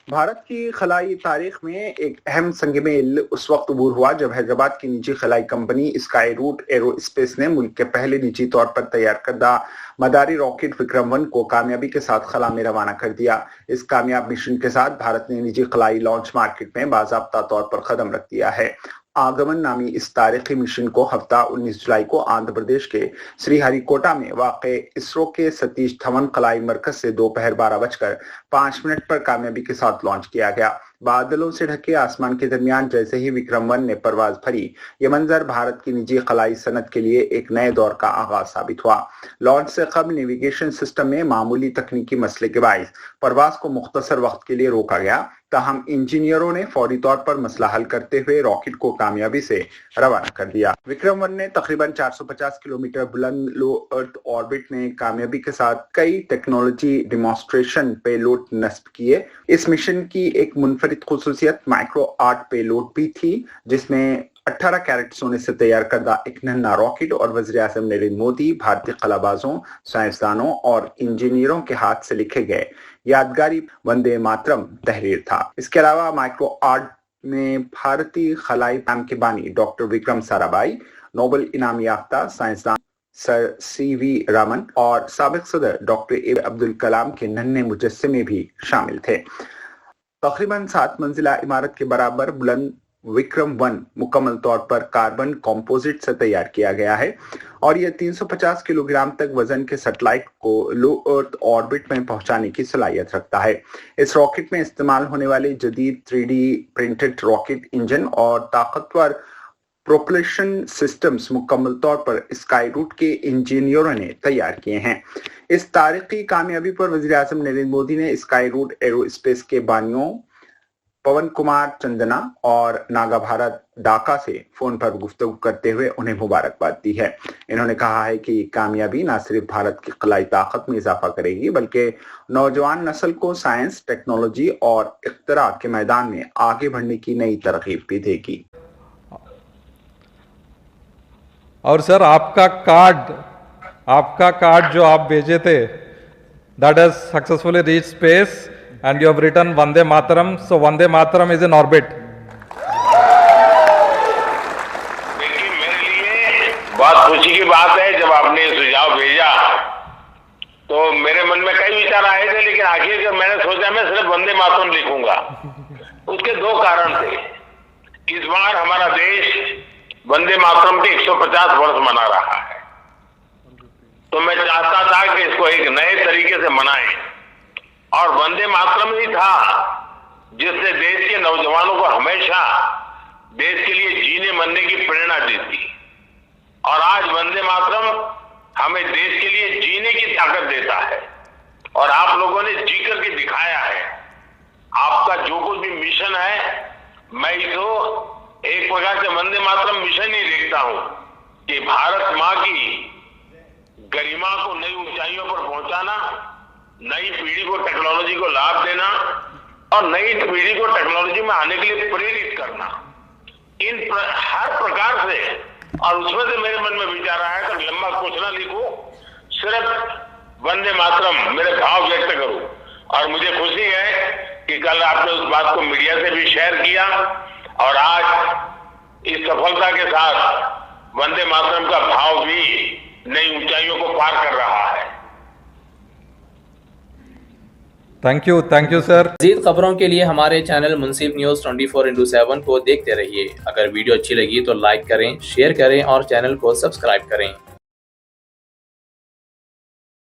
भारत की खलाई तारीख में एक अहम संग-ए-मील उस वक्त अबूर हुआ जब हैदराबाद की निजी खलाई कंपनी स्काई रूट एरोस्पेस ने मुल्क के पहले निजी तौर पर तैयार करदा मदारी रॉकेट विक्रम-1 को कामयाबी के साथ खला में रवाना कर दिया। इस कामयाब मिशन के साथ भारत ने निजी खलाई लॉन्च मार्केट में बाज़ाब्ता तौर पर कदम रख दिया है। आगमन नामी इस तारीखी मिशन को हफ्ता 19 जुलाई को आंध्र प्रदेश के श्रीहरिकोटा में वाक़े इसरो के सतीश धवन खलाई मरकज से दोपहर 12:05 पर कामयाबी के साथ लॉन्च किया गया। बादलों से ढके आसमान के दरमियान जैसे ही विक्रम-1 ने परवाज भरी, ये मंजर भारत की निजी खलाई सनत के लिए एक नए दौर का आगाज साबित हुआ। लॉन्च से कबल नेविगेशन सिस्टम में मामूली तकनीकी मसले के बायस परवाज को मुख्तसर वक्त के लिए रोका गया, ताहम इंजीनियरों ने फौरी तौर पर मसला हल करते हुए रॉकेट को कामयाबी से रवाना कर दिया। विक्रम-1 ने तकरीबन 450 किलोमीटर बुलंद लो अर्थ ऑर्बिट में कामयाबी के साथ कई टेक्नोलॉजी डेमोन्स्ट्रेशन पेलोड नस्ब किए। इस मिशन की एक मुनफरिद खुसूसियत माइक्रो आर्ट पेलोड भी थी, जिसमें 18 कैरेट सोने से तैयार करदा एक नन्हा रॉकेट और वज़ीर आज़म नरेंद्र मोदी, भारतीय कलाबाजों, साइंसदानों और इंजीनियरों के हाथ से लिखे गए यादगारी वंदे मातरम तहरीर था। इसके अलावा माइक्रो आर्ट में भारतीय खलाई प्रोग्राम के बानी डॉक्टर विक्रम साराभाई, नोबेल इनाम याफ्ता साइंसदान सर सीवी रमन और साबिक सदर डॉक्टर अब्दुल कलाम के नन्हे मुजस्समे भी शामिल थे। तकरीबन 7 मंजिला इमारत के बराबर बुलंद विक्रम-1 मुकम्मल तौर पर कार्बन कंपोजिट से तैयार किया गया है और यह 350 किलोग्राम तक वजन के सैटेलाइट को लो अर्थ ऑर्बिट में पहुंचाने की सलाहियत रखता है। इस रॉकेट में इस्तेमाल होने वाले जदीद 3D प्रिंटेड रॉकेट इंजन और ताकतवर प्रोपल्शन सिस्टम्स मुकम्मल तौर पर स्काई रूट के इंजीनियरों ने तैयार किए हैं। इस तारीखी कामयाबी पर वज़ीर आज़म नरेंद्र मोदी ने स्काई रूट एरोस्पेस के बानियों पवन कुमार चंदना और नागा भारत ढाका से फोन पर गुफ्तगू करते हुए उन्हें मुबारकबाद दी है। इन्होंने कहा है कि कामयाबी न सिर्फ भारत की खलाई ताकत में इजाफा करेगी, बल्कि नौजवान नस्ल को साइंस, टेक्नोलॉजी और इख्तिरा के मैदान में आगे बढ़ने की नई तरगीब भी देगी। और सर आपका कार्ड जो आप भेजे थे, that has successfully reach space and you have written Vande Mataram, so Vande Mataram is in orbit. देखिए, मेरे लिए बहुत खुशी की बात है जब आपने सुझाव भेजा तो मेरे मन में कई विचार आए थे, लेकिन आखिर मैंने सोचा मैं सिर्फ वंदे मातरम लिखूंगा। उसके 2 कारण थे। इस बार हमारा देश वंदे मातरम के 150 वर्ष मना रहा है, तो मैं चाहता था कि इसको एक नए तरीके से मनाएं और वंदे मातरम ही था जिससे देश के नौजवानों को हमेशा देश के लिए जीने मरने की प्रेरणा दी थी। और आज वंदे मातरम हमें देश के लिए जीने की ताकत देता है और आप लोगों ने जी करके दिखाया है। आपका जो कुछ भी मिशन है, मैं इसको एक प्रकार से वंदे मातरम मिशन ही देखता हूं कि भारत माँ की गरिमा को नई ऊंचाइयों पर पहुंचाना, नई पीढ़ी को टेक्नोलॉजी को लाभ देना और नई पीढ़ी को टेक्नोलॉजी में आने के लिए प्रेरित करना, हर प्रकार से। और उसमें से मेरे मन में विचार आया कि लंबा कुछ ना लिखूं, सिर्फ वंदे मातरम मेरे भाव व्यक्त करूं। और मुझे खुशी है कि कल आपने उस बात को मीडिया से भी शेयर किया और आज इस सफलता के साथ वंदे मातरम का भाव भी नई ऊंचाइयों को पार कर रहा है। Thank you sir. मज़ीद खबरों के लिए हमारे चैनल मुंसिफ न्यूज़ 24x7 को देखते रहिए। अगर वीडियो अच्छी लगी तो लाइक करें, शेयर करें और चैनल को सब्सक्राइब करें।